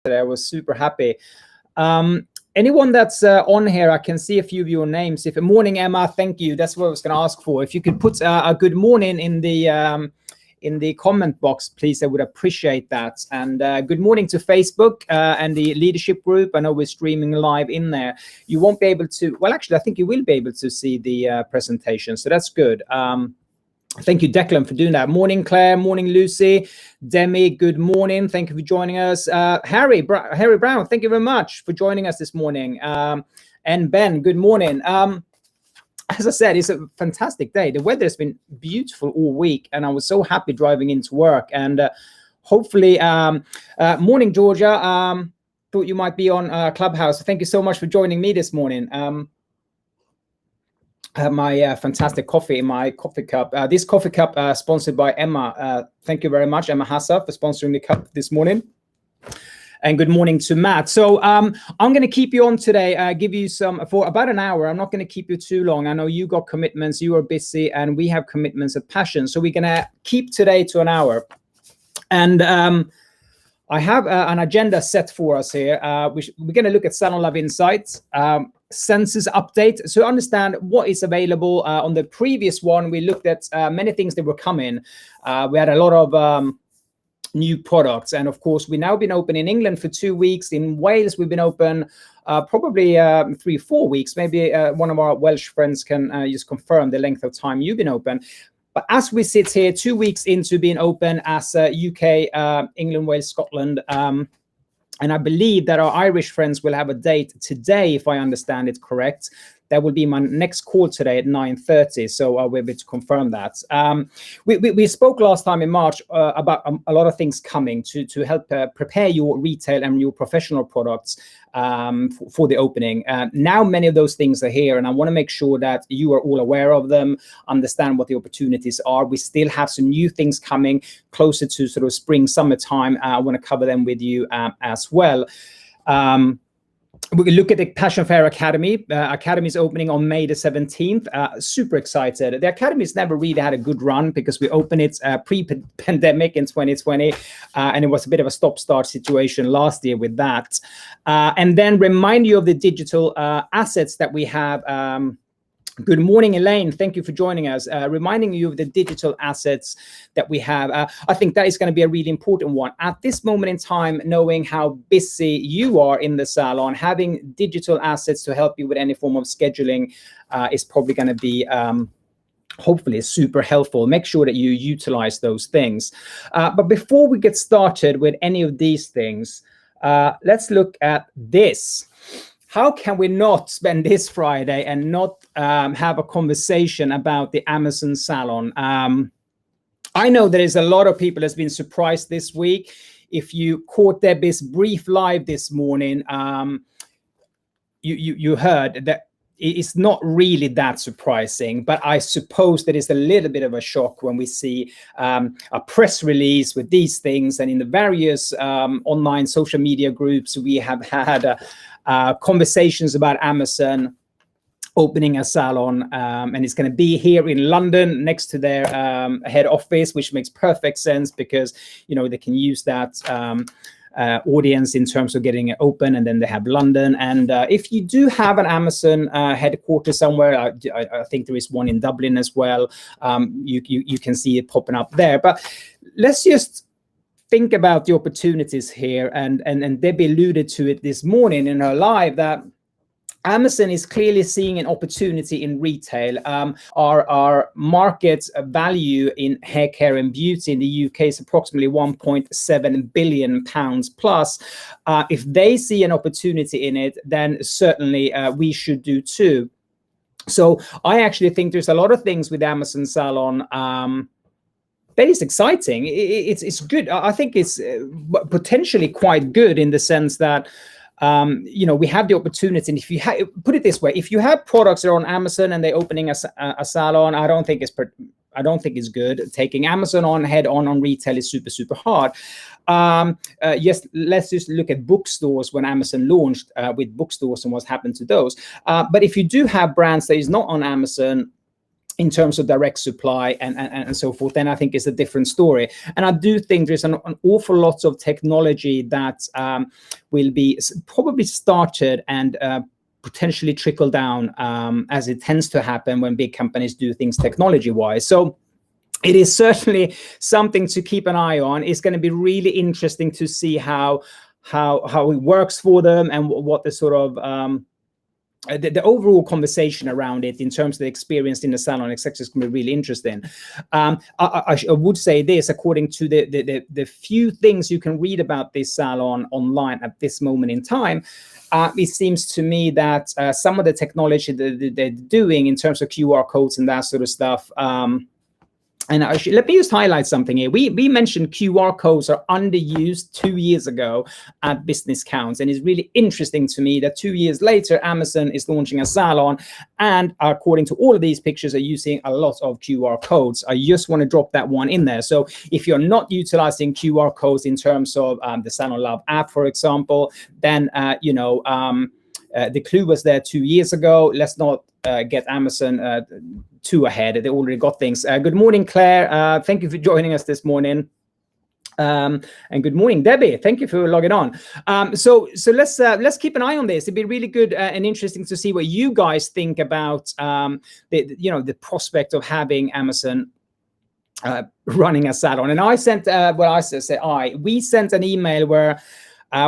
I was super happy. Anyone that's on here, I can see a few of your names. If morning, Emma, thank you. That's what I was going to ask for. If you could put a good morning in the comment box, please, I would appreciate that. And good morning to Facebook and the leadership group. I know we're streaming live in there. You won't be able to, well, actually, I think you will be able to see the presentation, so that's good. Thank you, Declan, for doing that. Morning, Claire. Morning, Lucy. Demi, good morning. Thank you for joining us. Harry Brown, thank you very much for joining us this morning. And Ben, good morning. As I said, it's a fantastic day. The weather has been beautiful all week, and I was so happy driving into work. And hopefully, morning, Georgia. Thought you might be on Clubhouse. Thank you so much for joining me this morning. I have my fantastic coffee in my coffee cup. This coffee cup sponsored by Emma. Thank you very much, Emma Hassa, for sponsoring the cup this morning. And good morning to Matt. So I'm going to keep you on today, give you some for about an hour. I'm not going to keep you too long. I know you got commitments, you are busy, and we have commitments at Passion. So we're going to keep today to an hour. And I have an agenda set for us here. We're going to look at Salon Love Insights. Census update, so understand what is available. On the previous one, we looked at many things that were coming. We had a lot of new products, and of course, we've now been open in England for 2 weeks. In Wales, we've been open probably 3-4 weeks. Maybe one of our Welsh friends can just confirm the length of time you've been open. But as we sit here, 2 weeks into being open as UK, England, Wales, Scotland, and I believe that our Irish friends will have a date today, if I understand it correct. That will be my next call today at 9:30. So I'll be able to confirm that. We spoke last time in March about a lot of things coming to help prepare your retail and your professional products for the opening. Now many of those things are here, and I want to make sure that you are all aware of them, understand what the opportunities are. We still have some new things coming closer to sort of spring, summertime. I want to cover them with you as well. We can look at the Passion Fair Academy. Academy is opening on May the 17th. Super excited. The Academy's never really had a good run because we opened it pre-pandemic in 2020, and it was a bit of a stop-start situation last year with that. And then remind you of the digital assets that we have. Good morning, Elaine. Thank you for joining us. Reminding you of the digital assets that we have. I think that is going to be a really important one. At this moment in time, knowing how busy you are in the salon, having digital assets to help you with any form of scheduling is probably going to be hopefully super helpful. Make sure that you utilize those things. But before we get started with any of these things, let's look at this. How can we not spend this Friday and not have a conversation about the Amazon Salon? I know there is a lot of people that's been surprised this week. If you caught Debbie's brief live this morning, you heard that it's not really that surprising, but I suppose that is a little bit of a shock when we see a press release with these things. And in the various online social media groups, we have had conversations about Amazon opening a salon, and it's going to be here in London next to their head office, which makes perfect sense because, you know, they can use that audience in terms of getting it open, and then they have London. And if you do have an Amazon headquarters somewhere, I think there is one in Dublin as well. You can see it popping up there. But let's just think about the opportunities here, and Debbie alluded to it this morning in her live, that Amazon is clearly seeing an opportunity in retail. Our market value in hair care and beauty in the UK is approximately £1.7 billion plus. If they see an opportunity in it, then certainly we should do too. So I actually think there's a lot of things with Amazon Salon that is exciting. It's good. I think it's potentially quite good in the sense that you know, we have the opportunity. And if you put it this way, if you have products that are on Amazon and they're opening a salon, I don't think it's good. Taking Amazon on head on retail is super hard. Yes, let's just look at bookstores when Amazon launched with bookstores and what's happened to those. But if you do have brands that is not on Amazon, in terms of direct supply and so forth, then I think it's a different story. And I do think there's an awful lot of technology that will be probably started and potentially trickle down, as it tends to happen when big companies do things technology-wise. So it is certainly something to keep an eye on. It's going to be really interesting to see how it works for them, and what the sort of the overall conversation around it in terms of the experience in the salon, etc., is going to be really interesting. I would say this, according to the few things you can read about this salon online at this moment in time, it seems to me that some of the technology that they're doing in terms of QR codes and that sort of stuff, and let me just highlight something here. We mentioned QR codes are underused 2 years ago at Business Counts, and it's really interesting to me that 2 years later, Amazon is launching a salon, and according to all of these pictures, are using a lot of QR codes. I just want to drop that one in there. So if you're not utilizing QR codes in terms of the Salon Lab app, for example, then the clue was there 2 years ago. Let's not get Amazon too ahead. They already got things. Good morning, Claire. Thank you for joining us this morning. And good morning, Debbie. Thank you for logging on. So let's keep an eye on this. It'd be really good and interesting to see what you guys think about the prospect of having Amazon running a salon. And I sent we sent an email where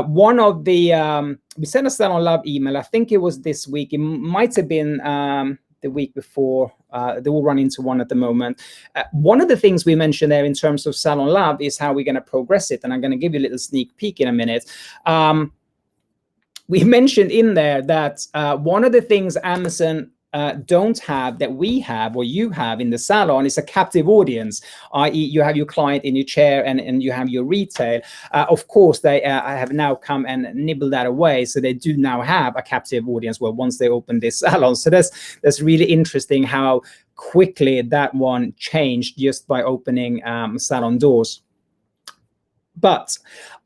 one of the we sent a Salon Lab email. I think it was this week. It might have been the week before. They all run into one at the moment. One of the things we mentioned there in terms of Salon Lab is how we're going to progress it, and I'm going to give you a little sneak peek in a minute. We mentioned in there that one of the things Amazon don't have that we have, or you have in the salon, is a captive audience, i.e. you have your client in your chair and you have your retail. Of course, they have now come and nibbled that away, so they do now have a captive audience once they open this salon. So that's really interesting how quickly that one changed just by opening salon doors. But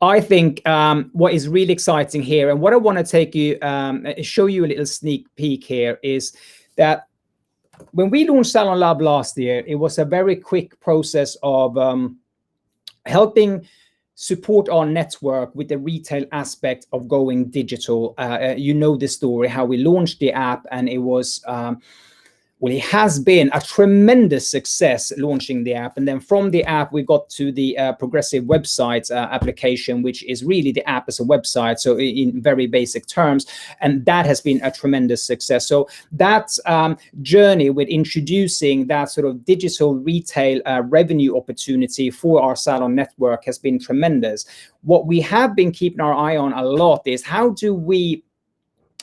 I think what is really exciting here, and what I want to take you, show you a little sneak peek here, is that when we launched Salon Lab last year, it was a very quick process of helping support our network with the retail aspect of going digital. You know the story, how we launched the app, and it was it has been a tremendous success launching the app. And then from the app, we got to the Progressive Websites application, which is really the app as a website, so in very basic terms. And that has been a tremendous success. So that journey with introducing that sort of digital retail revenue opportunity for our salon network has been tremendous. What we have been keeping our eye on a lot is how do we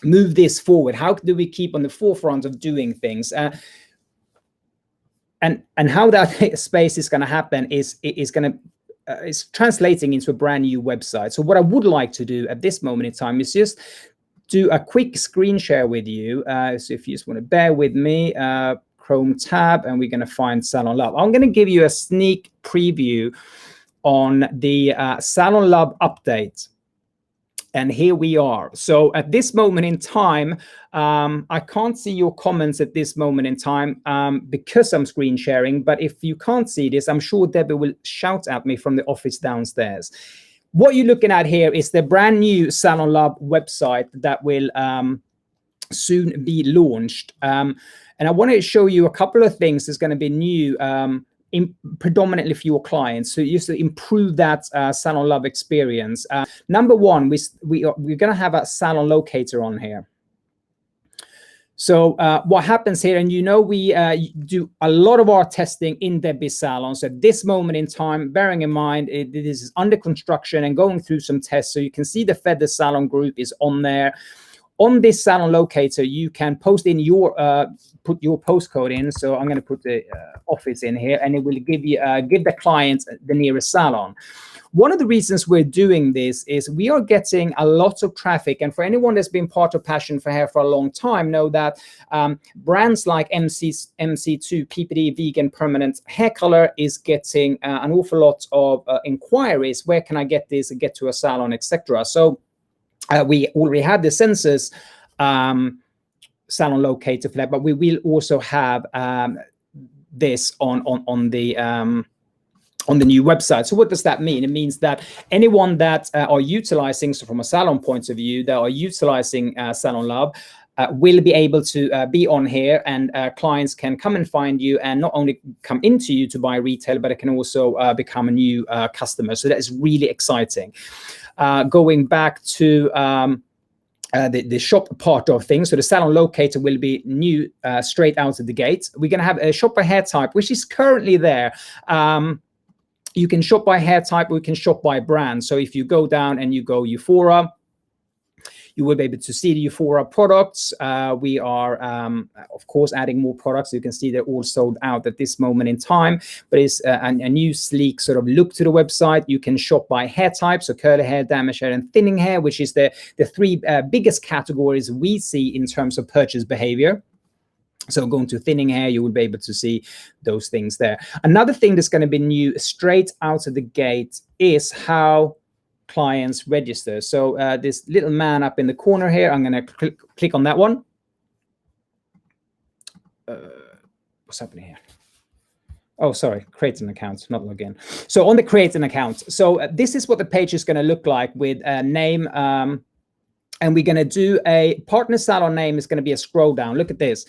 move this forward? How do we keep on the forefront of doing things? And how that space is going to happen is translating into a brand new website. So what I would like to do at this moment in time is just do a quick screen share with you. So if you just want to bear with me, Chrome tab, and we're going to find Salon Lab. I'm going to give you a sneak preview on the Salon Lab update. And here we are. So at this moment in time, I can't see your comments at this moment in time because I'm screen sharing. But if you can't see this, I'm sure Debbie will shout at me from the office downstairs. What you're looking at here is the brand new Salon Lab website that will soon be launched. And I want to show you a couple of things that's going to be new predominantly for your clients, so just to improve that Salon Lab experience. Number one, we're going to have a salon locator on here. So what happens here, and we do a lot of our testing in Debbie salons at this moment in time, bearing in mind this is under construction and going through some tests. So you can see the Feather Salon Group is on there. On this salon locator, you can post in your put your postcode in. So I'm going to put the office in here, and it will give the client the nearest salon. One of the reasons we're doing this is we are getting a lot of traffic, and for anyone that's been part of Passion for Hair for a long time, know that brands like MC2, PPD, Vegan Permanent Hair Color is getting an awful lot of inquiries. Where can I get this and get to a salon, etc. So we already have the Sensus salon locator for that, but we will also have this on the new website. So what does that mean? It means that anyone that are utilizing, so from a salon point of view, that are utilizing Salon Love will be able to be on here, and clients can come and find you and not only come into you to buy retail, but it can also become a new customer. So that is really exciting. Going back to the shop part of things, so the salon locator will be new straight out of the gate. We're going to have a shop by hair type, which is currently there. You can shop by hair type, or you can shop by brand. So if you go down and you go Euphora, you will be able to see the Euphora products. We are, of course, adding more products. You can see they're all sold out at this moment in time, but it's a new sleek sort of look to the website. You can shop by hair type, so curly hair, damaged hair, and thinning hair, which is the three biggest categories we see in terms of purchase behavior. So going to thinning hair, you will be able to see those things there. Another thing that's going to be new straight out of the gate is how clients register. So this little man up in the corner here, I'm going to click on that one. What's happening here? Oh, sorry, create an account, not log in. So on the create an account. So this is what the page is going to look like with a name. And we're going to do a partner salon name is going to be a scroll down. Look at this.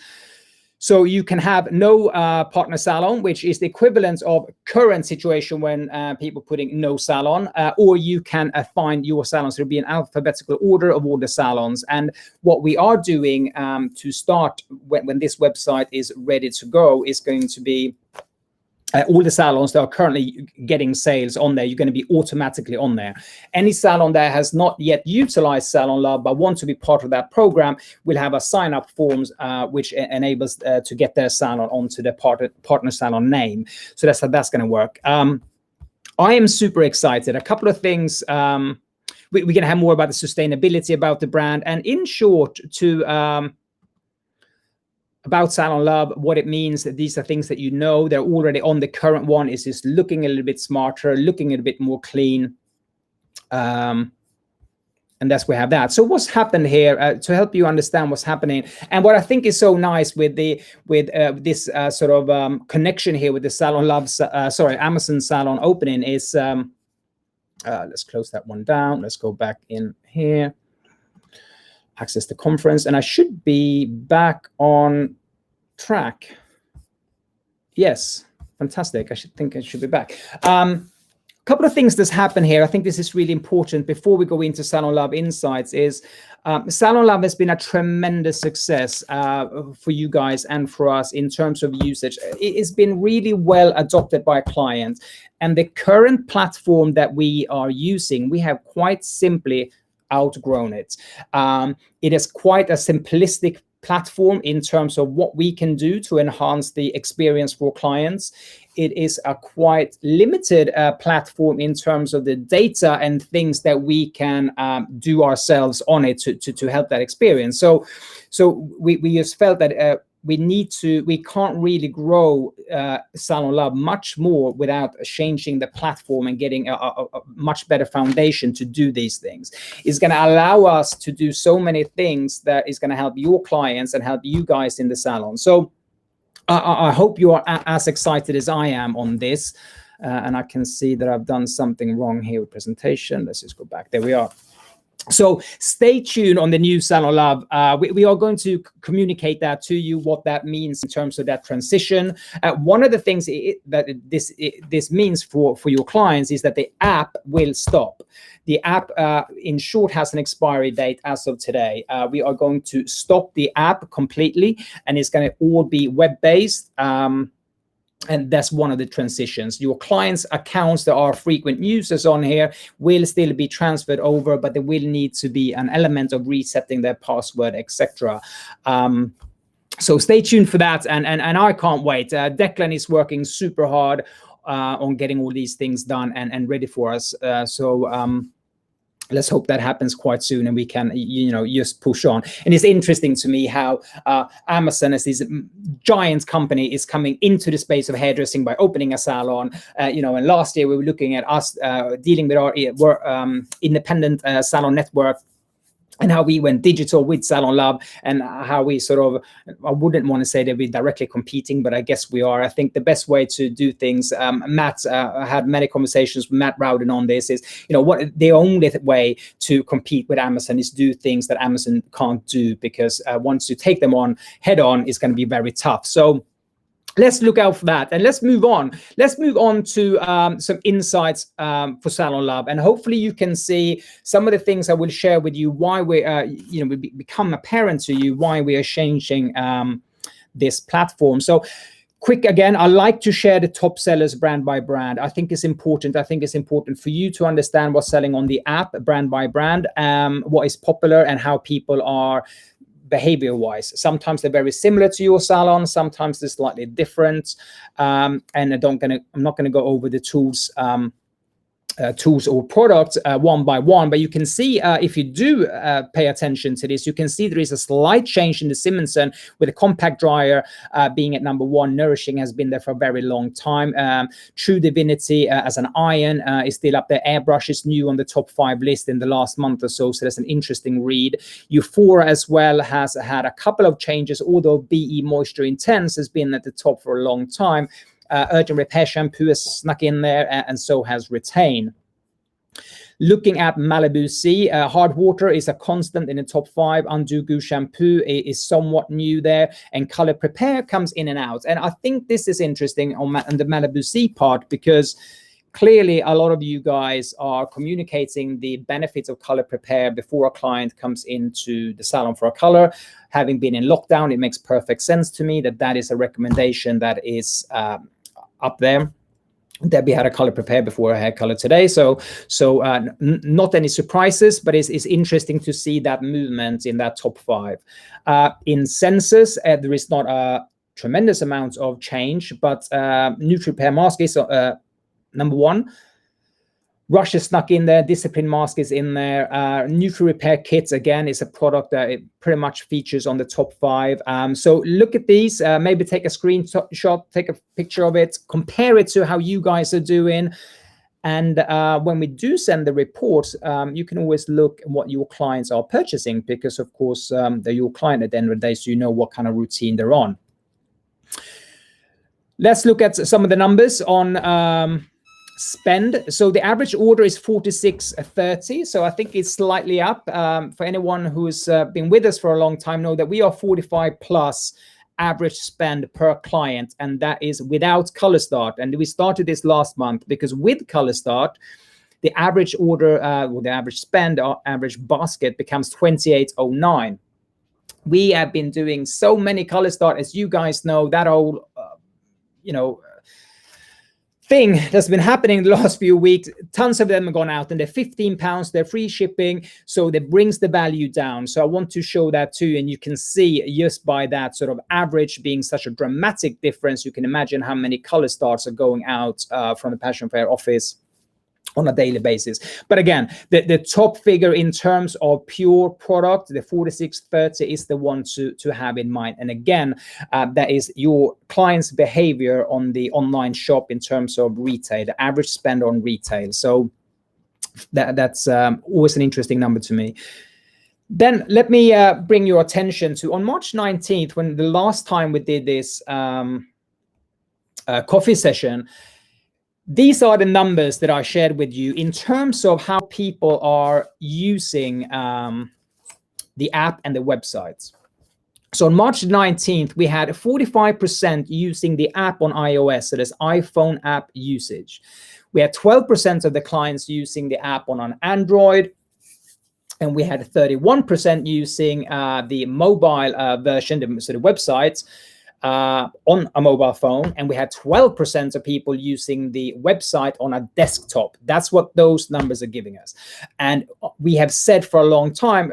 So you can have no partner salon, which is the equivalent of current situation when people putting no salon, or you can find your salons. There'll be an alphabetical order of all the salons. And what we are doing to start when this website is ready to go is going to be all the salons that are currently getting sales on there. You're going to be automatically on there. Any salon that has not yet utilized Salon Love but want to be part of that program will have a sign-up forms which enables to get their salon onto the partner salon name. So that's how that's going to work. I am super excited. A couple of things. We're going to have more about the sustainability about the brand, and in short, to about Salon Love, what it means. That these are things that you know, they're already on. The current one is just looking a little bit smarter, looking a bit more clean. And that's we have that. So what's happened here to help you understand what's happening, and what I think is so nice with the this sort of connection here with the Salon Love, Amazon Salon opening is, let's close that one down. Let's go back in here. Access the conference, and I should be back on track. Yes, fantastic. I should be back. Couple of things that's happened here. I think this is really important before we go into Salon Love Insights. Is Salon Love has been a tremendous success for you guys and for us in terms of usage. It has been really well adopted by clients, and the current platform that we are using, we have quite simply outgrown it. It is quite a simplistic platform in terms of what we can do to enhance the experience for clients. It is a quite limited platform in terms of the data and things that we can do ourselves on it to help that experience. So we just felt that we can't really grow Salon Love much more without changing the platform and getting a much better foundation to do these things. It's going to allow us to do so many things that is going to help your clients and help you guys in the salon. So I hope you are as excited as I am on this. And I can see that I've done something wrong here with presentation. Let's just go back. There we are. So stay tuned on the new Salon Love. We are going to communicate that to you, what that means in terms of that transition. One of the things that this means for your clients is that the app will stop. The app, in short, has an expiry date as of today. We are going to stop the app completely, and it's going to all be web-based. And that's one of the transitions. Your clients' accounts that are frequent users on here will still be transferred over, but there will need to be an element of resetting their password, etc. So stay tuned for that, and I can't wait. Declan is working super hard on getting all these things done and ready for us. Let's hope that happens quite soon, and we can, just push on. And it's interesting to me how Amazon, as this giant company, is coming into the space of hairdressing by opening a salon. And last year we were looking at us dealing with our independent salon network. and how we went digital with Salon Lab, and how we sort of, I wouldn't want to say that we're directly competing, but I guess we are. I think the best way to do things, Matt had many conversations with Matt Rowden on this, is, what the only way to compete with Amazon is do things that Amazon can't do, because once you take them on head on, it's going to be very tough. So let's look out for that, and let's move on. Let's move on to some insights for Salon Lab, and hopefully you can see some of the things I will share with you, why we, become apparent to you why we are changing this platform. So, quick again, I like to share the top sellers brand by brand. I think it's important. I think it's important for you to understand what's selling on the app, brand by brand, what is popular, and how people are behavior-wise. Sometimes they're very similar to your salon, sometimes they're slightly different, and I'm not gonna go over the tools or products one by one, but you can see, if you do pay attention to this, you can see there is a slight change in the Simonsen, with a compact dryer being at number 1. Nourishing has been there for a very long time. True Divinity as an iron is still up there. Airbrush is new on the top 5 list in the last month or so that's an interesting read. Euphora as well has had a couple of changes, although BE Moisture Intense has been at the top for a long time. Urgent Repair Shampoo has snuck in there, and so has Retain. Looking at Malibu Sea, Hard Water is a constant in the top 5. Undo Goo Shampoo is somewhat new there, and Color Prepare comes in and out. And I think this is interesting on the Malibu Sea part, because clearly a lot of you guys are communicating the benefits of Color Prepare before a client comes into the salon for a color. Having been in lockdown, it makes perfect sense to me that is a recommendation that is up there. Debbie had a Color Prepare before I had color today, so not any surprises, but it's interesting to see that movement in that top 5. In sensors, there is not a tremendous amount of change, but NutriRepair Mask is number 1. Rush is snuck in there. Discipline Mask is in there. NutriRepair Kits, again, is a product that it pretty much features on the top 5. So look at these. Maybe take a screenshot, take a picture of it, compare it to how you guys are doing. And when we do send the report, you can always look at what your clients are purchasing, because, of course, they're your client at the end of the day, so you know what kind of routine they're on. Let's look at some of the numbers on spend. So the average order is 46.30, so I think it's slightly up. For anyone who's been with us for a long time, know that we are 45 plus average spend per client, and that is without ColorStart. And we started this last month, because with ColorStart, the average order, or the average spend, or average basket, becomes 28.09. We have been doing so many ColorStart, as you guys know, that old thing that's been happening the last few weeks. Tons of them have gone out, and they're £15, they're free shipping, so that brings the value down. So I want to show that too, and you can see just by that sort of average being such a dramatic difference, you can imagine how many ColorStarts are going out from the Passion Fair office on a daily basis. But again, the top figure in terms of pure product, the 46.30, is the one to have in mind. And again, that is your client's behavior on the online shop in terms of retail, the average spend on retail. So that's always an interesting number to me. Then let me bring your attention to, on March 19th, when the last time we did this coffee session, these are the numbers that I shared with you in terms of how people are using the app and the websites. So on March 19th, we had 45% using the app on iOS, so that's iPhone app usage. We had 12% of the clients using the app on an Android, and we had 31% using the mobile version, so the websites, on a mobile phone, and we had 12% of people using the website on a desktop. That's what those numbers are giving us. And we have said for a long time,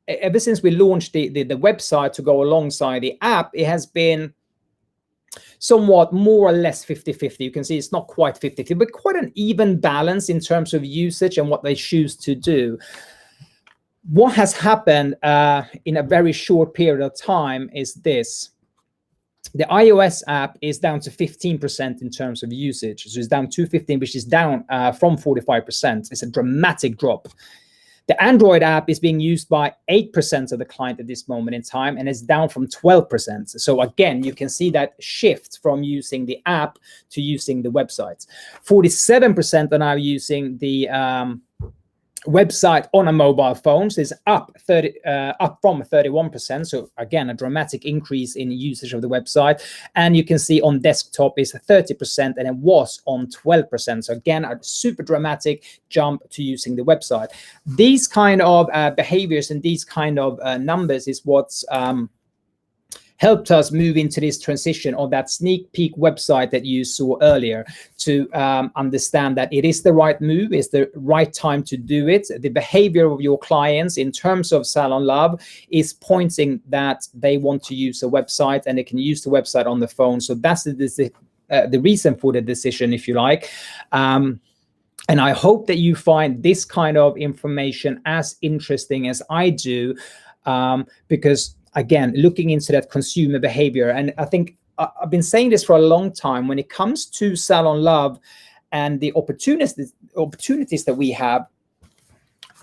ever since we launched the website to go alongside the app, it has been somewhat more or less 50-50. You can see it's not quite 50-50, but quite an even balance in terms of usage and what they choose to do. What has happened in a very short period of time is this. The iOS app is down to 15% in terms of usage. So it's down to 15, which is down from 45%. It's a dramatic drop. The Android app is being used by 8% of the client at this moment in time, and it's down from 12%. So again, you can see that shift from using the app to using the websites. 47% are now using the website on a mobile phones, is up from 31%. So again, a dramatic increase in usage of the website. And you can see on desktop is 30%, and it was on 12%. So again, a super dramatic jump to using the website. These kind of behaviors and these kind of numbers is what's helped us move into this transition of that sneak peek website that you saw earlier, to understand that it is the right move, it's the right time to do it. The behavior of your clients in terms of Salon Love is pointing that they want to use a website, and they can use the website on the phone. So that's the reason for the decision, if you like. And I hope that you find this kind of information as interesting as I do, because again, looking into that consumer behavior, and I think I've been saying this for a long time, when it comes to Salon Love and the opportunities that we have,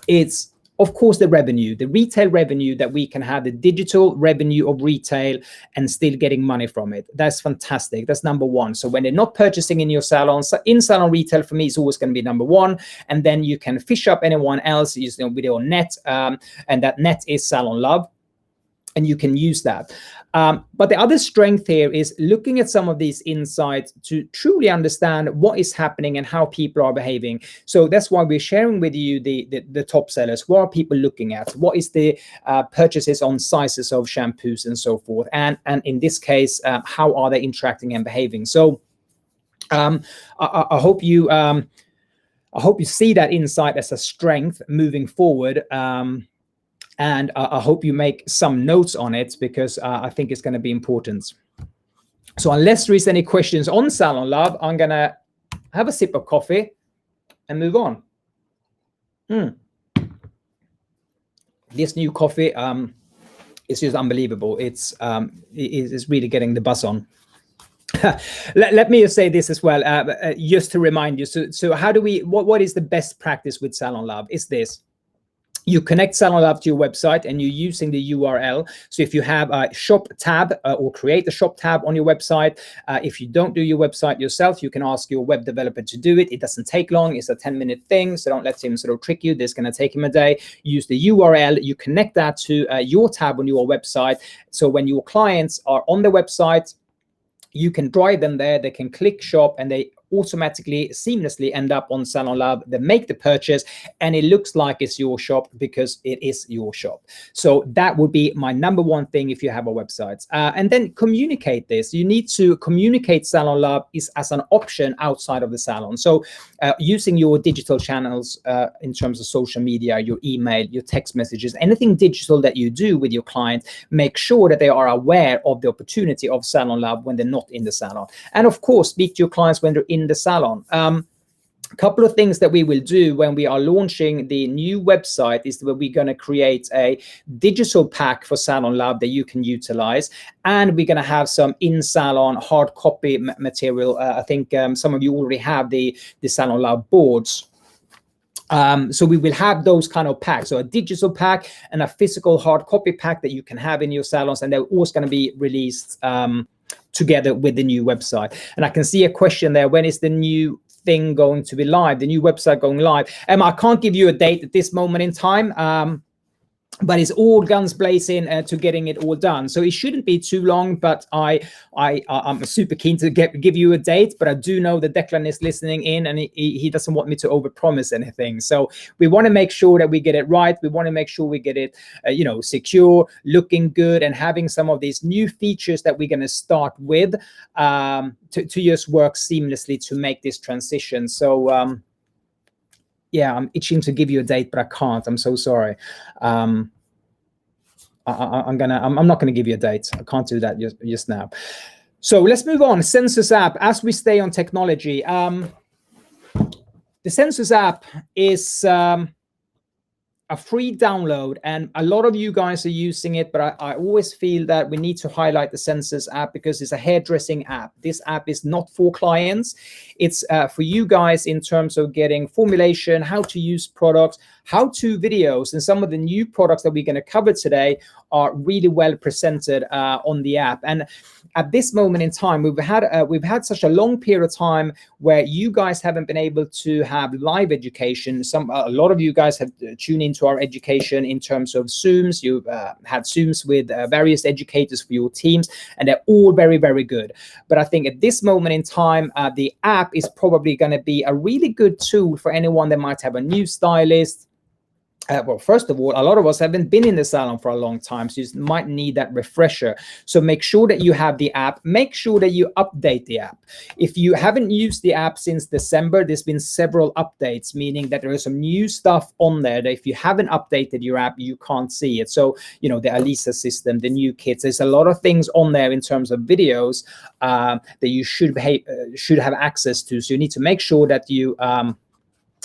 it's of course the revenue, the retail revenue that we can have, the digital revenue of retail, and still getting money from it. That's fantastic. That's number one. So when they're not purchasing in your salon, in salon retail for me is always going to be number one. And then you can fish up anyone else using with your net, and that net is Salon Love. And you can use that. But the other strength here is looking at some of these insights to truly understand what is happening and how people are behaving. So that's why we're sharing with you the top sellers. What are people looking at? What is the purchases on sizes of shampoos and so forth? And in this case, how are they interacting and behaving? So I hope you see that insight as a strength moving forward. And I hope you make some notes on it, because I think it's going to be important. So unless there is any questions on Salon Love, I'm going to have a sip of coffee and move on. This new coffee is just unbelievable. It's really getting the buzz on. Let me say this as well, just to remind you. So how do we? What is the best practice with Salon Love? Is this? You connect Salon Love to your website, and you're using the URL. So if you have a shop tab or create a shop tab on your website, if you don't do your website yourself, you can ask your web developer to do it. It doesn't take long. It's a 10-minute thing. So don't let him sort of trick you. This is going to take him a day. Use the URL. You connect that to your tab on your website. So when your clients are on the website, you can drive them there. They can click shop, and they automatically, seamlessly end up on Salon Love. They make the purchase, and it looks like it's your shop because it is your shop. So that would be my number one thing if you have a website. And then communicate this. You need to communicate Salon Love is as an option outside of the salon. So using your digital channels in terms of social media, your email, your text messages, anything digital that you do with your client, make sure that they are aware of the opportunity of Salon Love when they're not in the salon. And of course, speak to your clients when they're in the salon. A couple of things that we will do when we are launching the new website is that we're going to create a digital pack for Salon Love that you can utilize, and we're going to have some in-salon hard copy material. I think some of you already have the Salon Love boards. So we will have those kind of packs, so a digital pack and a physical hard copy pack that you can have in your salons, and they're also going to be released together with the new website. And I can see a question there: when is the new thing going to be live, the new website going live? I can't give you a date at this moment in time, but it's all guns blazing to getting it all done. So it shouldn't be too long, but I'm super keen to give you a date. But I do know that Declan is listening in, and he doesn't want me to overpromise anything. So we want to make sure that we get it right. We want to make sure we get it, secure, looking good, and having some of these new features that we're going to start with to just work seamlessly to make this transition. So yeah, I'm itching to give you a date, but I can't. I'm so sorry. I'm not gonna give you a date. I can't do that just now. So let's move on. Sensors app. As we stay on technology, the Sensors app is a free download, and a lot of you guys are using it, but I always feel that we need to highlight the Sensus app because it's a hairdressing app. This app is not for clients. It's for you guys in terms of getting formulation, how to use products, how-to videos, and some of the new products that we're going to cover today are really well presented on the app. And at this moment in time, we've had such a long period of time where you guys haven't been able to have live education. A lot of you guys have tuned into our education in terms of Zooms. You've had Zooms with various educators for your teams, and they're all very, very good. But I think at this moment in time, the app is probably going to be a really good tool for anyone that might have a new stylist. Well, first of all, a lot of us haven't been in the salon for a long time, so you might need that refresher. So make sure that you have the app. Make sure that you update the app. If you haven't used the app since December, there's been several updates, meaning that there is some new stuff on there that if you haven't updated your app, you can't see it. So, you know, the Alisa system, the new kits, there's a lot of things on there in terms of videos that you should have access to. So you need to make sure that you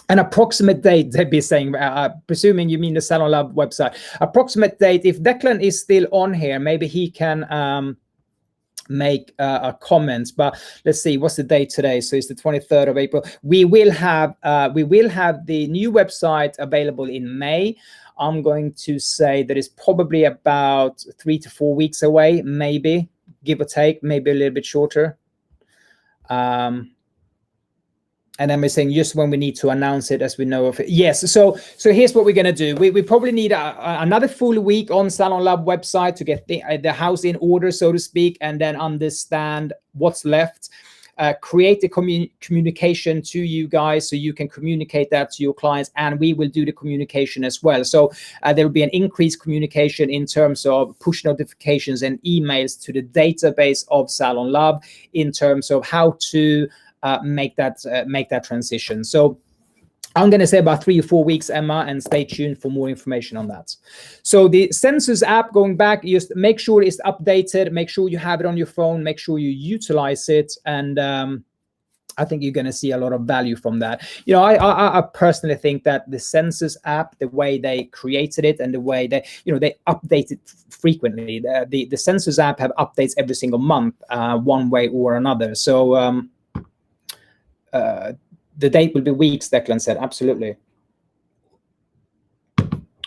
an approximate date, they'd be saying, presuming you mean the Salon Lab website. Approximate date, if Declan is still on here, maybe he can make a comment. But let's see, what's the date today? So it's the 23rd of April. We will have the new website available in May. I'm going to say that it's probably about 3 to 4 weeks away, maybe, give or take, maybe a little bit shorter. And then we're saying just when we need to announce it, as we know of it. Yes. So here's what we're going to do. We probably need another full week on Salon Lab website to get the house in order, so to speak, and then understand what's left. Create the communication to you guys so you can communicate that to your clients, and we will do the communication as well. So there will be an increased communication in terms of push notifications and emails to the database of Salon Lab in terms of how to make that transition. So I'm going to say about 3 or 4 weeks, Emma, and stay tuned for more information on that. So the Sensus app, going back, just make sure it's updated, make sure you have it on your phone, make sure you utilize it, and I think you're going to see a lot of value from that. You know, I personally think that the Sensus app, the way they created it and the way they update it frequently. The Sensus app have updates every single month, one way or another. So the date will be weeks, Declan said. Absolutely.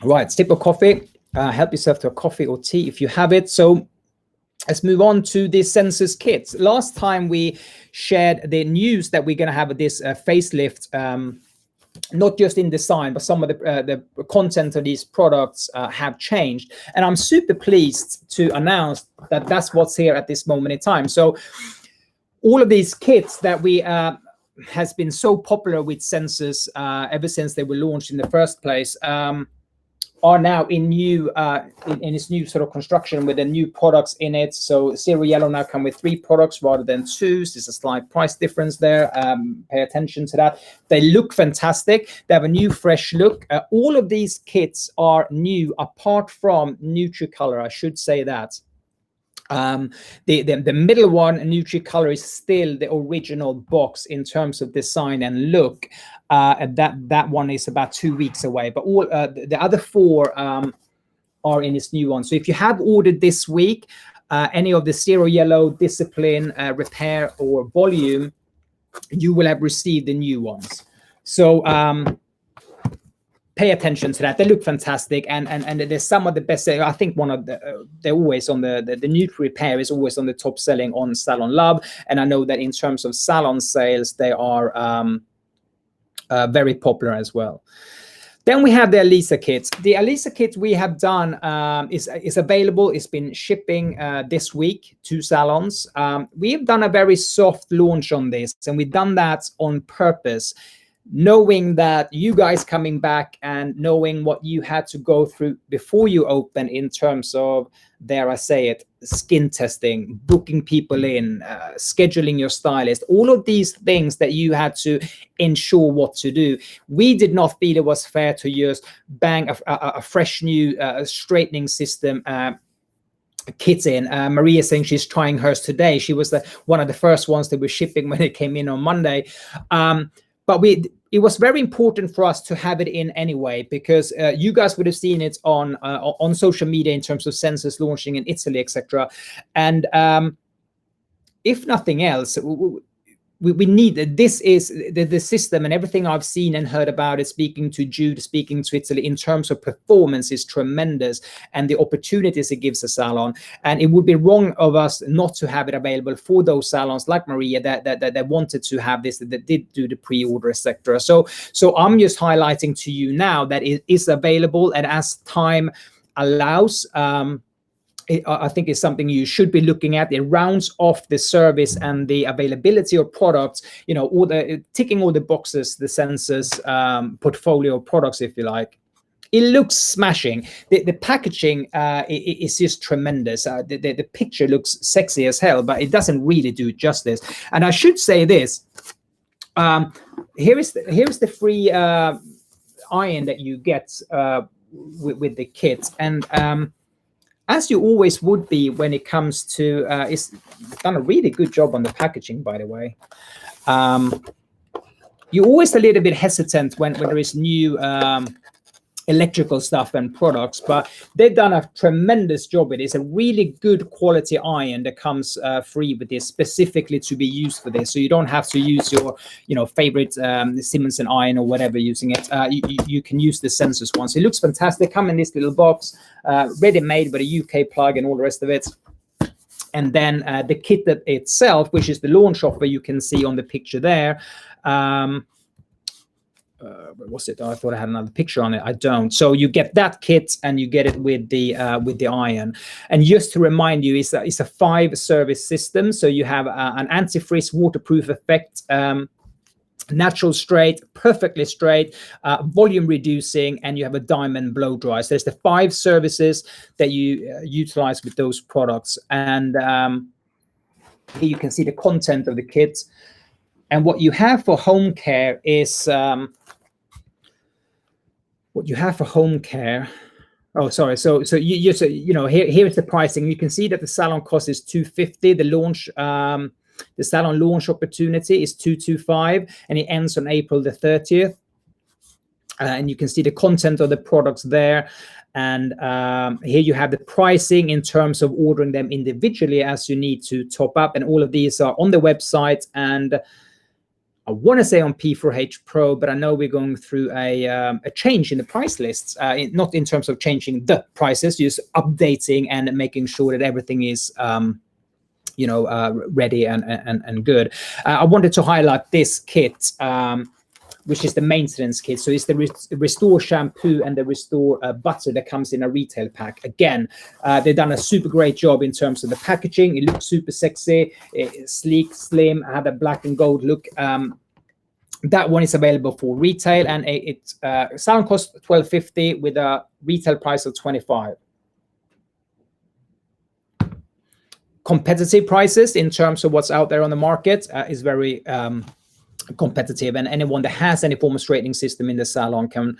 Right, sip of coffee. Help yourself to a coffee or tea if you have it. So let's move on to the Sensus kits. Last time we shared the news that we're going to have this facelift, not just in design, but some of the content of these products have changed. And I'm super pleased to announce that that's what's here at this moment in time. So all of these kits that we has been so popular with Sensus ever since they were launched in the first place, are now in its new sort of construction with the new products in it. So Zero Yellow now come with 3 products rather than 2. So there's a slight price difference there. Pay attention to that. They look fantastic. They have a new fresh look. All of these kits are new apart from NutriColor, I should say that. The middle one, NutriColor, is still the original box in terms of design and look. That one is about 2 weeks away, but all the other 4 are in this new one. So if you have ordered this week any of the Zero Yellow, Discipline, Repair, or Volume, you will have received the new ones. So pay attention to that. They look fantastic, and there's some of the best. I think one of they're always on the Nutri Repair is always on the top selling on Salon Lab, and I know that in terms of salon sales, they are very popular as well. Then we have the Alisa kits. The Alisa kit we have done is available. It's been shipping this week to salons. We've done a very soft launch on this, and we've done that on purpose, knowing that you guys coming back and knowing what you had to go through before you open in terms of, dare I say it, skin testing, booking people in, scheduling your stylist, all of these things that you had to ensure what to do. We did not feel it was fair to just bang a fresh new straightening system kit in. Maria saying she's trying hers today. She was one of the first ones that were shipping when it came in on Monday. But it was very important for us to have it in anyway, because you guys would have seen it on social media in terms of sensors launching in Italy, etc. And if nothing else, we need, this is the system, and everything I've seen and heard about it, speaking to Jude, speaking to Italy, in terms of performance is tremendous, and the opportunities it gives a salon. And it would be wrong of us not to have it available for those salons like Maria that wanted to have this, that did do the pre-order, etc. So I'm just highlighting to you now that it is available, and as time allows, I think it's something you should be looking at. It rounds off the service and the availability of products, all the ticking all the boxes, the Sensors portfolio of products, if you like. It looks smashing. The packaging is just tremendous. The picture looks sexy as hell, but it doesn't really do justice. And I should say this: here is the free iron that you get with the kit, and as you always would be when it comes to, it's done a really good job on the packaging, by the way. You're always a little bit hesitant when there is new electrical stuff and products, but they've done a tremendous job with it. It's a really good quality iron that comes free with this, specifically to be used for this. So you don't have to use your, favorite Simmons & iron or whatever using it. You can use the Sensors one. So it looks fantastic. Come in this little box, ready-made with a UK plug and all the rest of it. And then the kit itself, which is the launch offer, you can see on the picture there. Was it? Oh, I thought I had another picture on it. I don't. So you get that kit, and you get it with the iron. And just to remind you, it's a 5-service system. So you have an anti-frizz waterproof effect, natural straight, perfectly straight, volume reducing, and you have a diamond blow dry. So there's the 5 services that you utilize with those products. And here you can see the content of the kit. And what you have for home care is Oh, sorry. So here is the pricing. You can see that the salon cost is $250. The launch, the salon launch opportunity is $225, and it ends on April the 30th. And you can see the content of the products there. And here you have the pricing in terms of ordering them individually as you need to top up. And all of these are on the website. And I want to say on P4H Pro, but I know we're going through a change in the price lists, not in terms of changing the prices, just updating and making sure that everything is, ready and good. I wanted to highlight this kit, which is the maintenance kit. So it's the Restore shampoo and the Restore butter that comes in a retail pack. Again, they've done a super great job in terms of the packaging. It looks super sexy, sleek, slim, have a black and gold look. That one is available for retail, and it salon costs $12.50 with a retail price of $25. Competitive prices in terms of what's out there on the market is very competitive, and anyone that has any form of straightening system in the salon can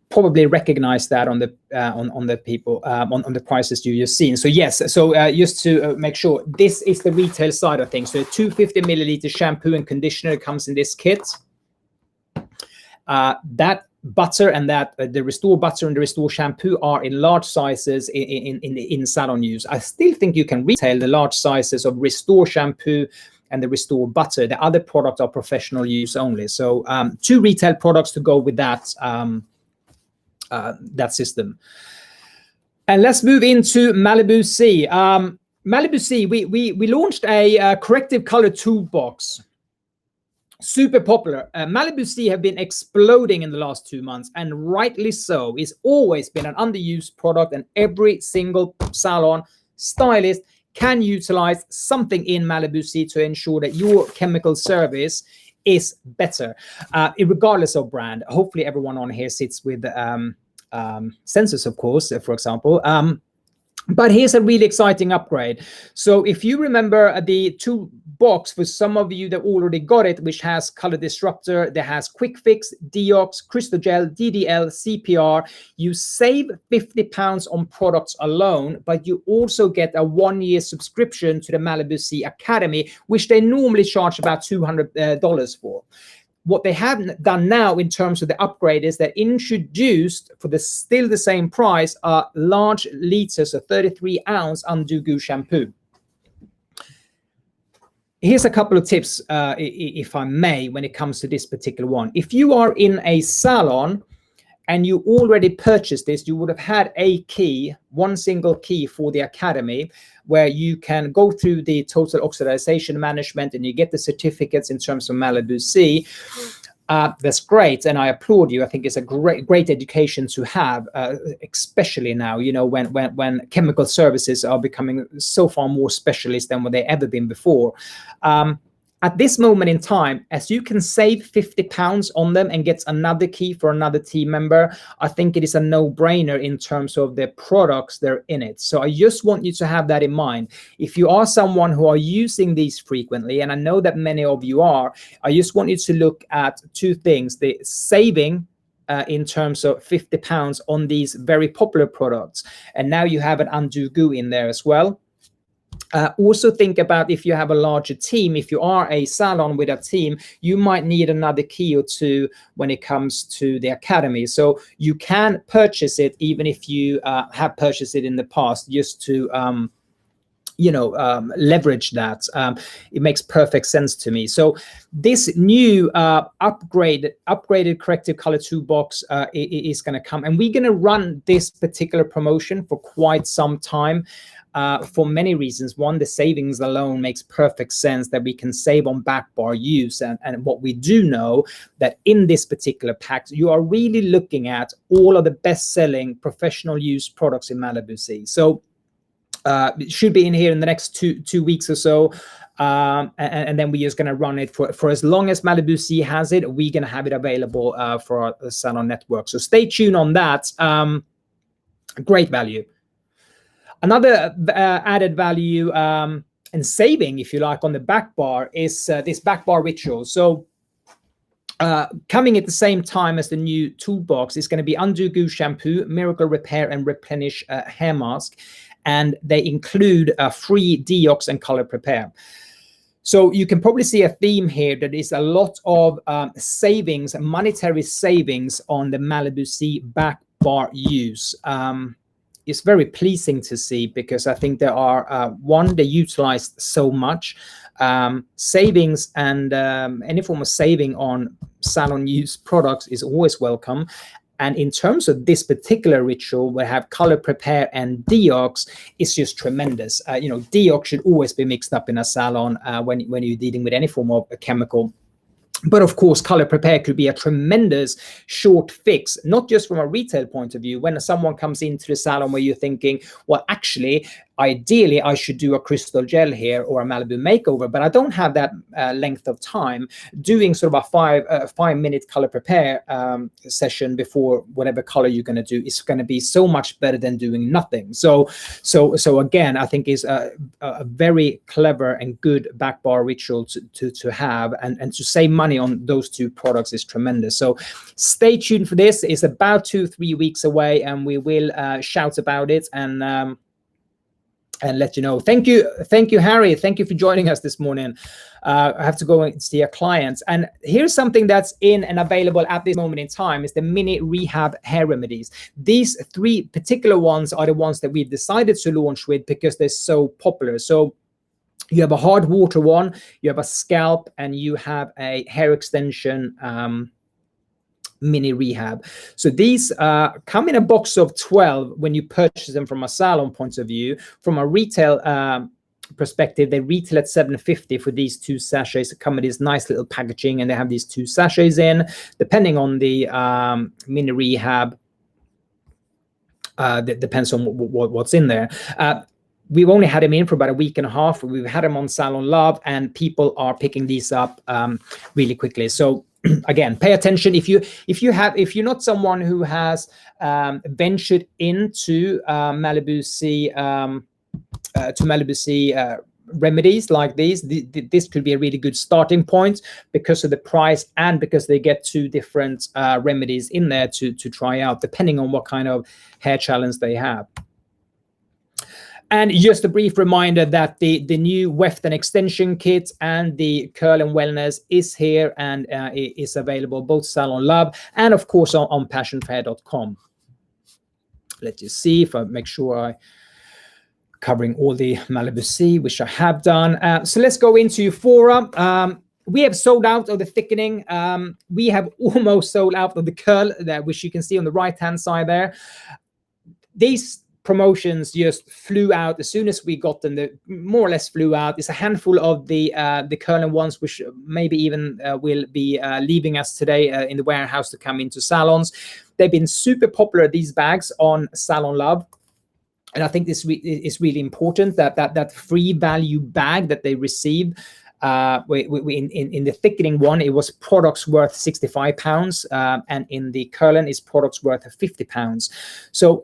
probably recognize that on the people on the prices you've seen. So yes, so just to make sure, this is the retail side of things. So 250 milliliter shampoo and conditioner comes in this kit. That butter and that the Restore butter and the Restore shampoo are in large sizes in salon use. I still think you can retail the large sizes of Restore shampoo and the Restore butter. The other products are professional use only. So 2 retail products to go with that that system. And let's move into Malibu C. Malibu C, we launched a corrective color toolbox. Super popular. Malibu C have been exploding in the last 2 months, and rightly so. It's always been an underused product, and every single salon stylist can utilize something in Malibu C to ensure that your chemical service is better, regardless of brand. Hopefully everyone on here sits with Sensors, of course, for example. But here's a really exciting upgrade. So if you remember the toolbox, for some of you that already got it, which has Color Disruptor, that has Quick Fix, Deox, Crystal Gel, DDL, CPR, you save £50 on products alone, but you also get a 1-year subscription to the Malibu C Academy, which they normally charge about $200 for. what they have done now in terms of the upgrade is that introduced for still the same price large liters of 33-ounce Undo Goo shampoo. Here's a couple of tips, if I may, when it comes to this particular one. If you are in a salon and you already purchased this, you would have had a key, one single key for the academy, where you can go through the total oxidization management and you get the certificates in terms of Malibu C. That's great, and I applaud you. I think it's a great education to have, especially now, you know, when chemical services are becoming so far more specialist than what they've ever been before. At this moment in time, as you can save £50 on them and get another key for another team member, I think it is a no-brainer in terms of the products that are in it. So I just want you to have that in mind. If you are someone who are using these frequently, and I know that many of you are, I just want you to look at two things: the saving in terms of £50 on these very popular products, and now you have an Undo Goo in there as well. Also think about if you have a larger team, if you are a salon with a team, you might need another key or two when it comes to the academy. So you can purchase it even if you have purchased it in the past, just to leverage that. It makes perfect sense to me. So this new upgraded corrective color toolbox is going to come, and we're going to run this particular promotion for quite some time. For many reasons. One, the savings alone makes perfect sense, that we can save on back bar use. And what we do know, that in this particular pack, you are really looking at all of the best-selling professional use products in Malibu C. So it should be in here in the next two weeks or so. And then we're just going to run it for as long as Malibu C has it. We're going to have it available for our salon network. So stay tuned on that. Great value. Another added value and saving, if you like, on the back bar is this back bar ritual. So coming at the same time as the new toolbox is going to be Undo Goo shampoo, Miracle Repair and Replenish hair mask, and they include free deox and color prepare. So you can probably see a theme here that is a lot of savings, monetary savings on the Malibu C back bar use. It's very pleasing to see, because I think there are, one, they utilized so much savings, and any form of saving on salon use products is always welcome. And in terms of this particular ritual, we have color prepare and deox, it's just tremendous. Deox should always be mixed up in a salon when you're dealing with any form of a chemical. But of course, color prepare could be a tremendous short fix, not just from a retail point of view. When someone comes into the salon where you're thinking, well, actually, ideally, I should do a crystal gel here or a Malibu makeover, but I don't have that length of time. Doing sort of a 5-minute color prepare session before whatever color you're going to do is going to be so much better than doing nothing. So again, I think is a very clever and good back bar ritual to have, and to save money on those two products is tremendous. So stay tuned for this. It's about 2-3 weeks away, and we will shout about it and let you know. Thank you, Harry. Thank you for joining us this morning. I have to go and see a client. And here's something that's in and available at this moment in time is the mini rehab hair remedies. These 3 particular ones are the ones that we've decided to launch with because they're so popular. So you have a hard water one, you have a scalp, and you have a hair extension mini rehab. So these come in a box of 12 when you purchase them from a salon point of view. From a retail perspective, they retail at $7.50 for these 2 sachets. They come with this nice little packaging, and they have these 2 sachets in. Depending on the mini rehab, that depends on what's in there. We've only had them in for about a week and a half. We've had them on Salon Love, and people are picking these up really quickly. So again, pay attention. If you're not someone who has ventured into Malibu C remedies like these, this could be a really good starting point because of the price and because they get 2 different remedies in there to try out, depending on what kind of hair challenge they have. And just a brief reminder that the new Wefton extension kit and the Curl and Wellness is here and is available both Salon Lab and of course on passionfair.com. Let's just see if I make sure I covering all the Malibu Sea, which I have done. So let's go into Eufora. We have sold out of the thickening. We have almost sold out of the curl, which you can see on the right-hand side there. These promotions just flew out as soon as we got them. They more or less flew out. It's a handful of the curling ones, which maybe even will be leaving us today in the warehouse to come into salons. They've been super popular, these bags, on Salon Lab. And I think this is really important, that free value bag that they receive. In the thickening one, it was products worth £65, and in the curling is products worth £50. So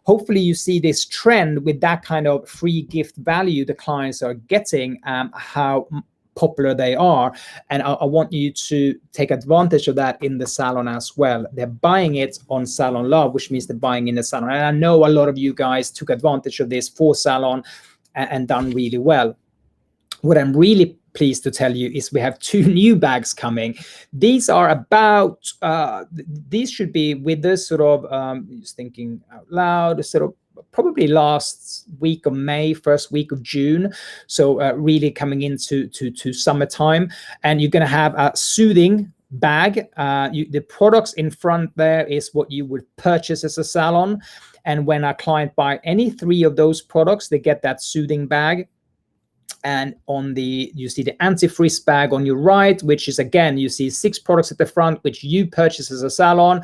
hopefully you see this trend with that kind of free gift value the clients are getting, how popular they are, and I want you to take advantage of that in the salon as well. They're buying it on Salon Lab, which means they're buying in the salon, and I know a lot of you guys took advantage of this for salon and done really well. What I'm really pleased to tell you is we have 2 new bags coming. These are about these should be with us sort of just thinking out loud, sort of probably last week of May, first week of June. So really coming into summertime, and you're going to have a soothing bag. The products in front there is what you would purchase as a salon, and when a client buy any 3 of those products, they get that soothing bag. And on the, you see the anti-frizz bag on your right, which is, again, you see 6 products at the front, which you purchase as a salon.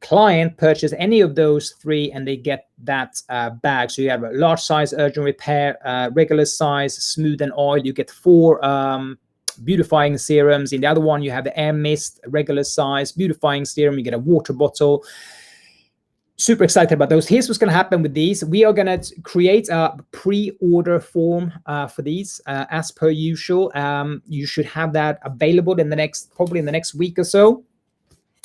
Client purchase any of those 3 and they get that bag. So you have a large size urgent repair, regular size smooth and oil. You get 4 beautifying serums. In the other one, you have the air mist, regular size beautifying serum. You get a water bottle. Super excited about those. Here's what's going to happen with these. We are going to create a pre-order form for these as per usual. You should have that available in the next, probably in the next week or so.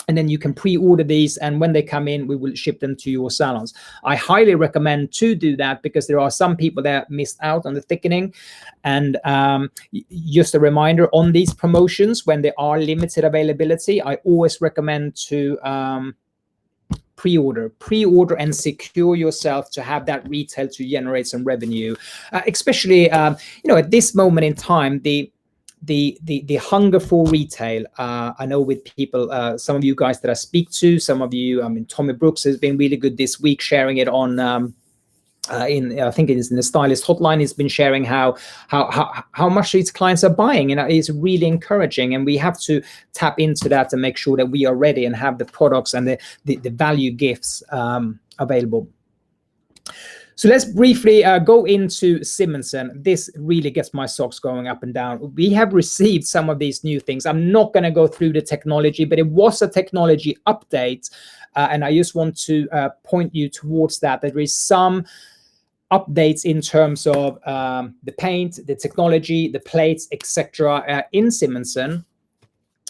And then you can pre-order these, and when they come in, we will ship them to your salons. I highly recommend to do that because there are some people that missed out on the thickening. And just a reminder on these promotions, when there are limited availability, I always recommend to pre-order and secure yourself to have that retail to generate some revenue, especially you know, at this moment in time, the hunger for retail. I know with people, some of you guys that I speak to, some of you, I mean, Tommy Brooks has been really good this week sharing it on I think it is in the Stylist Hotline. He's been sharing how much these clients are buying, and it's really encouraging. And we have to tap into that to make sure that we are ready and have the products and the value gifts available. So let's briefly go into Simonsen. This really gets my socks going up and down. We have received some of these new things. I'm not going to go through the technology, but it was a technology update. And I just want to point you towards that. There is some updates in terms of the paint, the technology, the plates, etc. In Simonsen.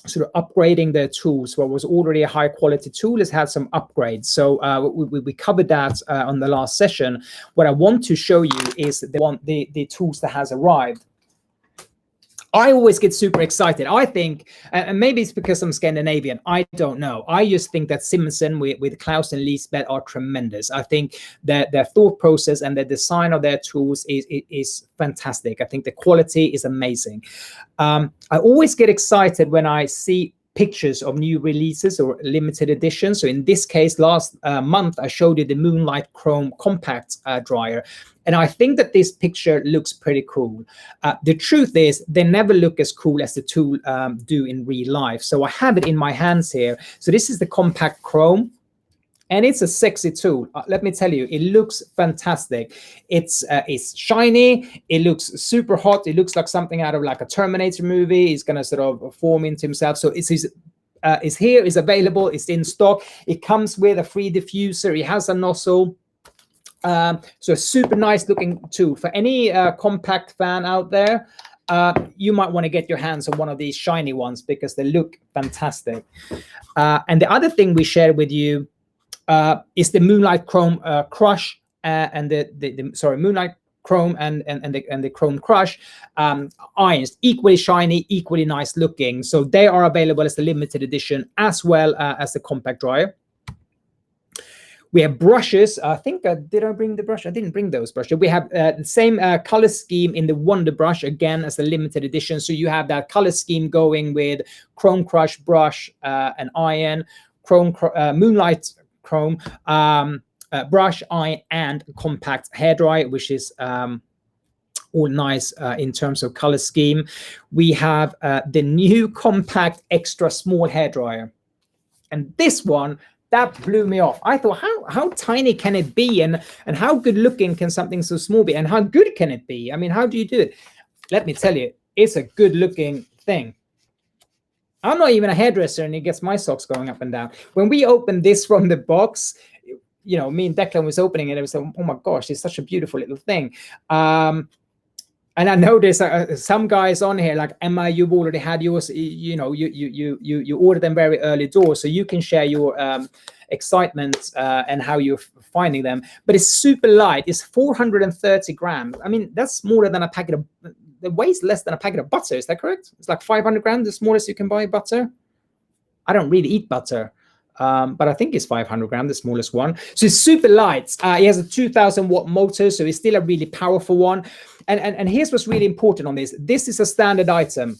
Sort of upgrading their tools. What was already a high quality tool has had some upgrades. So we covered that on the last session. What I want to show you is the tools that has arrived. I always get super excited. I think, and maybe it's because I'm Scandinavian, I don't know. I just think that Simonsen with Klaus and Lisbeth are tremendous. I think that their thought process and the design of their tools is fantastic. I think the quality is amazing. I always get excited when I see pictures of new releases or limited editions. So in this case, last month, I showed you the Moonlight Chrome Compact Dryer. And I think that this picture looks pretty cool. The truth is, they never look as cool as the tool do in real life. So I have it in my hands here. So this is the Compact Chrome. And it's a sexy tool. Let me tell you, it looks fantastic. It's shiny. It looks super hot. It looks like something out of like a Terminator movie. He's gonna sort of form into himself. So it's here, it's available, it's in stock. It comes with a free diffuser. It has a nozzle. So a super nice looking tool. For any compact fan out there, you might want to get your hands on one of these shiny ones because they look fantastic. And the other thing we shared with you is the Moonlight Chrome Crush and the Moonlight Chrome and the Chrome Crush irons, equally shiny, equally nice looking. So they are available as the limited edition as well as the compact dryer. We have brushes. I think, did I bring the brush? I didn't bring those brushes. We have the same color scheme in the Wonder Brush, again, as the limited edition. So you have that color scheme going with Chrome Crush brush and iron, Moonlight Chrome brush, iron, and compact hairdryer, which is all nice in terms of color scheme. We have the new compact extra small hairdryer. And this one, that blew me off. I thought, how tiny can it be, and how good looking can something so small be, and how good can it be? I mean, how do you do it? Let me tell you, it's a good looking thing. I'm not even a hairdresser, and it gets my socks going up and down. When we opened this from the box, you know, me and Declan was opening it. It was like, oh my gosh, it's such a beautiful little thing. And I know there's some guys on here like, Emma, you've already had yours. You know, you ordered them very early doors, so you can share your excitement and how you're finding them. But it's super light. It's 430 grams. I mean, that's smaller than a packet of. It weighs less than a packet of butter. Is that correct? It's like 500 grams, the smallest you can buy butter. I don't really eat butter. But I think it's 500 grams, the smallest one. So it's super light. It has a 2000 watt motor, so it's still a really powerful one. And here's what's really important on this. This is a standard item.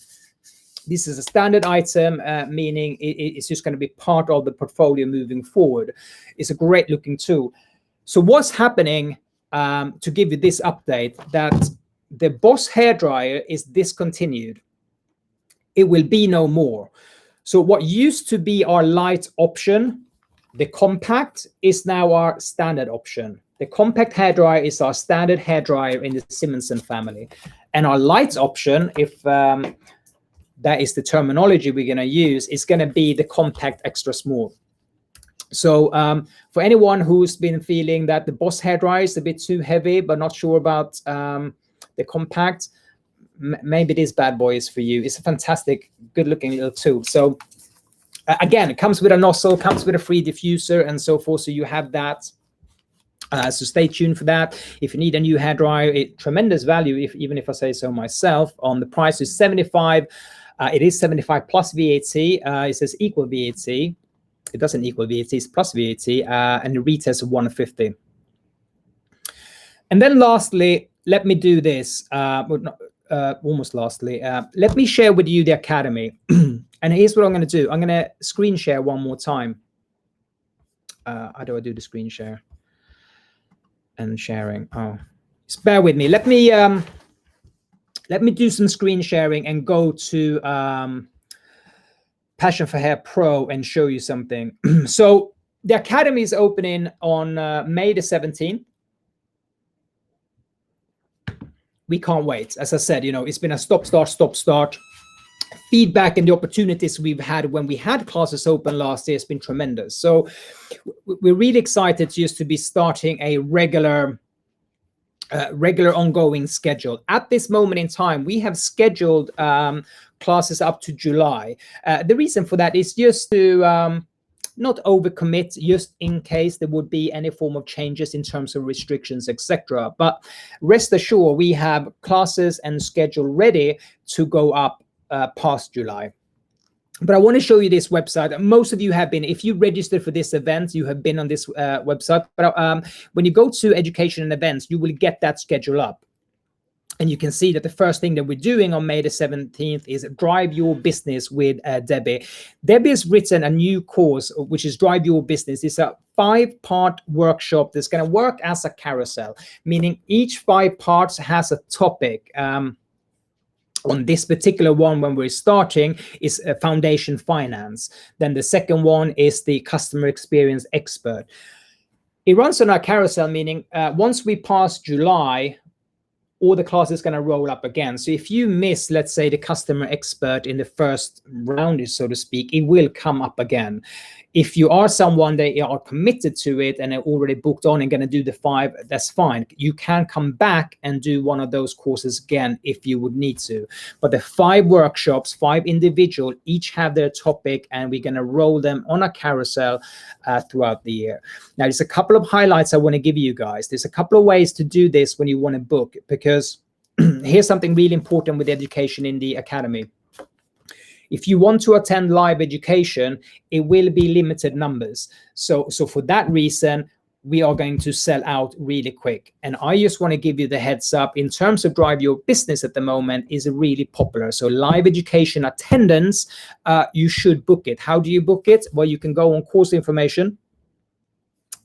This is a standard item, meaning it's just going to be part of the portfolio moving forward. It's a great looking tool. So what's happening, to give you this update, that the Boss hairdryer is discontinued. It will be no more. So what used to be our light option, the compact, is now our standard option. The compact hairdryer is our standard hairdryer in the Simonsen family. And our light option, if that is the terminology we're going to use, is going to be the compact extra small. So for anyone who's been feeling that the Boss hairdryer is a bit too heavy, but not sure about the compact, maybe this bad boy is for you. It's a fantastic, good-looking little tool. So again, it comes with a nozzle, comes with a free diffuser, and so forth. So you have that. So stay tuned for that. If you need a new hairdryer, tremendous value, even if I say so myself. On the price is 75. It is 75 plus VAT. It says equal VAT. It doesn't equal VAT. It's plus VAT, and the retail is 150. And then lastly, let me do this. Almost lastly, let me share with you the Academy. And here's what I'm going to do. I'm going to screen share one more time. How do I do the screen share? And sharing. Oh, just bear with me. Let me do some screen sharing and go to Passion for Hair Pro and show you something. So the Academy is opening on May the 17th. We can't wait. As I said, you know, it's been a stop, start. Feedback and the opportunities we've had when we had classes open last year has been tremendous. So we're really excited just to be starting a regular ongoing schedule. At this moment in time, we have scheduled classes up to July. The reason for that is just to not overcommit, just in case there would be any form of changes in terms of restrictions, etc. But rest assured, we have classes and schedule ready to go up past July. But I want to show you this website. Most of you have been, if you registered for this event, you have been on this website. But when you go to education and events, you will get that schedule up. And you can see that the first thing that we're doing on May the 17th is Drive Your Business with Debbie. Debbie has written a new course, which is Drive Your Business. It's a 5-part workshop that's going to work as a carousel, meaning each 5 parts has a topic. On this particular one, when we're starting, is foundation finance. Then the second one is the customer experience expert. It runs on our carousel, meaning once we pass July, all the classes going to roll up again. So if you miss, let's say, the customer expert in the first round, so to speak, it will come up again. If you are someone that are committed to it and are already booked on and going to do the 5, that's fine. You can come back and do one of those courses again if you would need to. But the 5 workshops, 5 individual, each have their topic, and we're going to roll them on a carousel throughout the year. Now, there's a couple of highlights I want to give you guys. There's a couple of ways to do this when you want to book, because here's something really important with education in the academy. If you want to attend live education, it will be limited numbers. So for that reason, we are going to sell out really quick. And I just want to give you the heads up, in terms of Drive Your Business at the moment is really popular. So live education attendance, you should book it. How do you book it? Well, you can go on course information,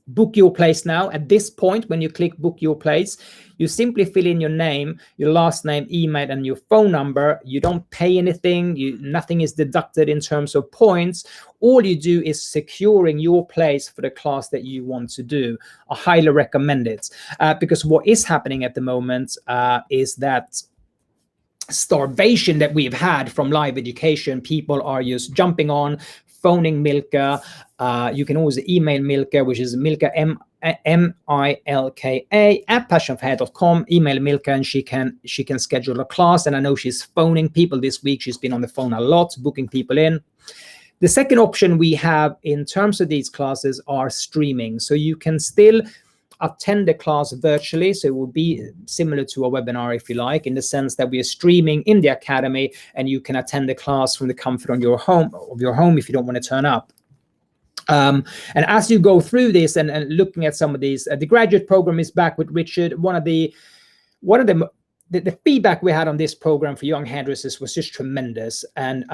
book your place now. At this point, when you click book your place, you simply fill in your name, your last name, email, and your phone number. You don't pay anything. Nothing is deducted in terms of points. All you do is securing your place for the class that you want to do. I highly recommend it, because what is happening at the moment is that starvation that we've had from live education. People are just jumping on, phoning Milka. You can always email Milka, which is Milka, M-I-L-K-A @passionforhair.com. Email Milka, and she can schedule a class. And I know she's phoning people this week. She's been on the phone a lot, booking people in. The second option we have in terms of these classes are streaming. So you can still attend the class virtually, so it will be similar to a webinar, if you like, in the sense that we are streaming in the academy, and you can attend the class from the comfort of your home if you don't want to turn up. And as you go through this and looking at some of these, the graduate program is back with Richard. One of the feedback we had on this program for young hairdressers was just tremendous. And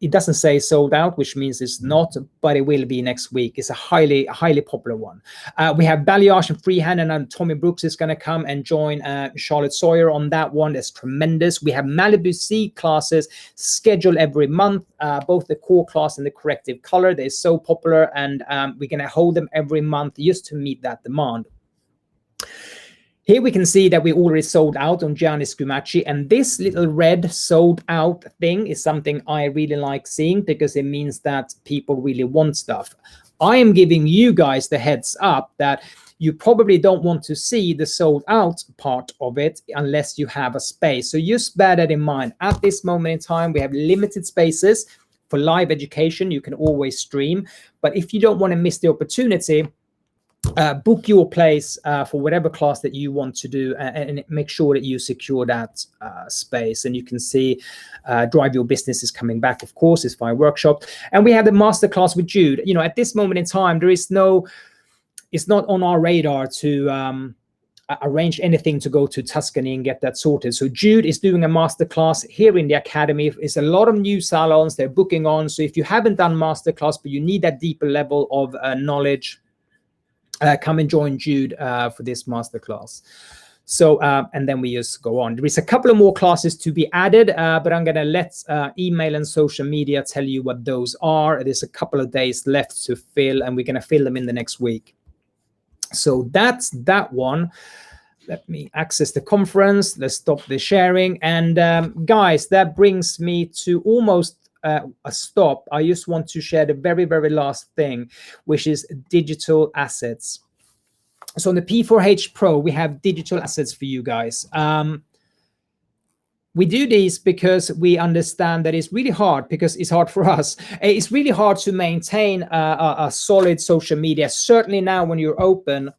it doesn't say sold out, which means it's not, but it will be next week. It's a highly popular one. We have balayage and freehand, and Tommy Brooks is going to come and join Charlotte Sawyer on that one. That's tremendous. We have Malibu C classes scheduled every month, both the core class and the corrective color. They're so popular, and we're going to hold them every month just to meet that demand. Here we can see that we already sold out on Gianni Scumacci, and this little red sold out thing is something I really like seeing, because it means that people really want stuff. I am giving you guys the heads up that you probably don't want to see the sold out part of it unless you have a space. So just bear that in mind. At this moment in time, we have limited spaces for live education. You can always stream, but if you don't want to miss the opportunity, book your place for whatever class that you want to do, and make sure that you secure that space. And you can see Drive Your Business is coming back, of course, it's 5 workshop. And we have the masterclass with Jude. You know, at this moment in time, it's not on our radar to arrange anything to go to Tuscany and get that sorted. So Jude is doing a masterclass here in the academy. It's a lot of new salons they're booking on. So if you haven't done masterclass, but you need that deeper level of knowledge, come and join Jude for this masterclass. So, and then we just go on. There is a couple of more classes to be added, but I'm going to let email and social media tell you what those are. There's a couple of days left to fill, and we're going to fill them in the next week. So that's that one. Let me access the conference. Let's stop the sharing. And guys, that brings me to almost a stop. I just want to share the very, very last thing, which is digital assets. So on the P4H Pro, we have digital assets for you guys. We do these because we understand that it's really hard, because it's hard for us. It's really hard to maintain a solid social media, certainly now when you're open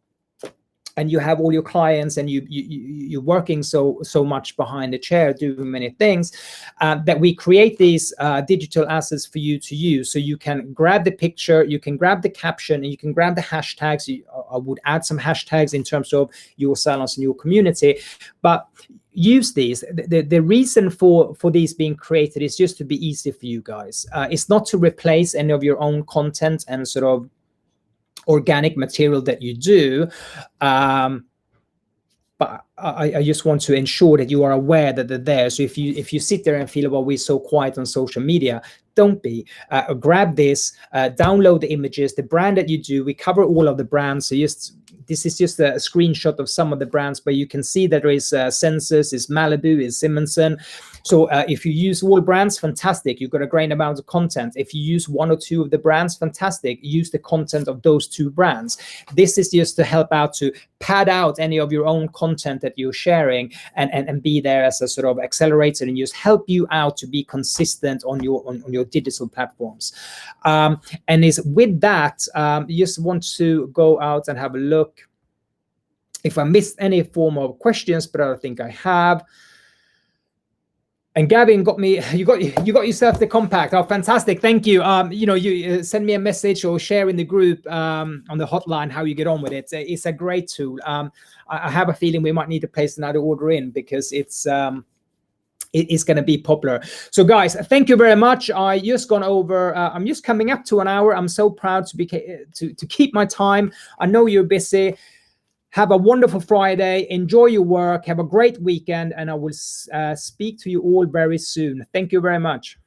and you have all your clients and you're working so much behind the chair doing many things, that we create these digital assets for you to use. So you can grab the picture, you can grab the caption, and you can grab the hashtags. I would add some hashtags in terms of your salons and your community, but use these. The reason for these being created is just to be easy for you guys. It's not to replace any of your own content and sort of organic material that you do, but I just want to ensure that you are aware that they're there. So if you sit there and feel, well, we're so quiet on social media, don't be. Grab this, download the images, the brand that you do. We cover all of the brands. So this is just a screenshot of some of the brands, but you can see that there is Sensus, is Malibu, is Simonson. So if you use all brands, fantastic, you've got a great amount of content. If you use one or two of the brands, fantastic, use the content of those two brands. This is just to help out to pad out any of your own content that you're sharing, and be there as a sort of accelerator, and just help you out to be consistent on your digital platforms. And is with that, you just want to go out and have a look if I missed any form of questions, but I don't think I have. And Gavin got me. You got yourself the compact. Oh, fantastic! Thank you. You send me a message or share in the group on the hotline how you get on with it. It's a great tool. I have a feeling we might need to place another order in because it's going to be popular. So guys, thank you very much. I just gone over. I'm just coming up to an hour. I'm so proud to keep my time. I know you're busy. Have a wonderful Friday. Enjoy your work. Have a great weekend. And I will speak to you all very soon. Thank you very much.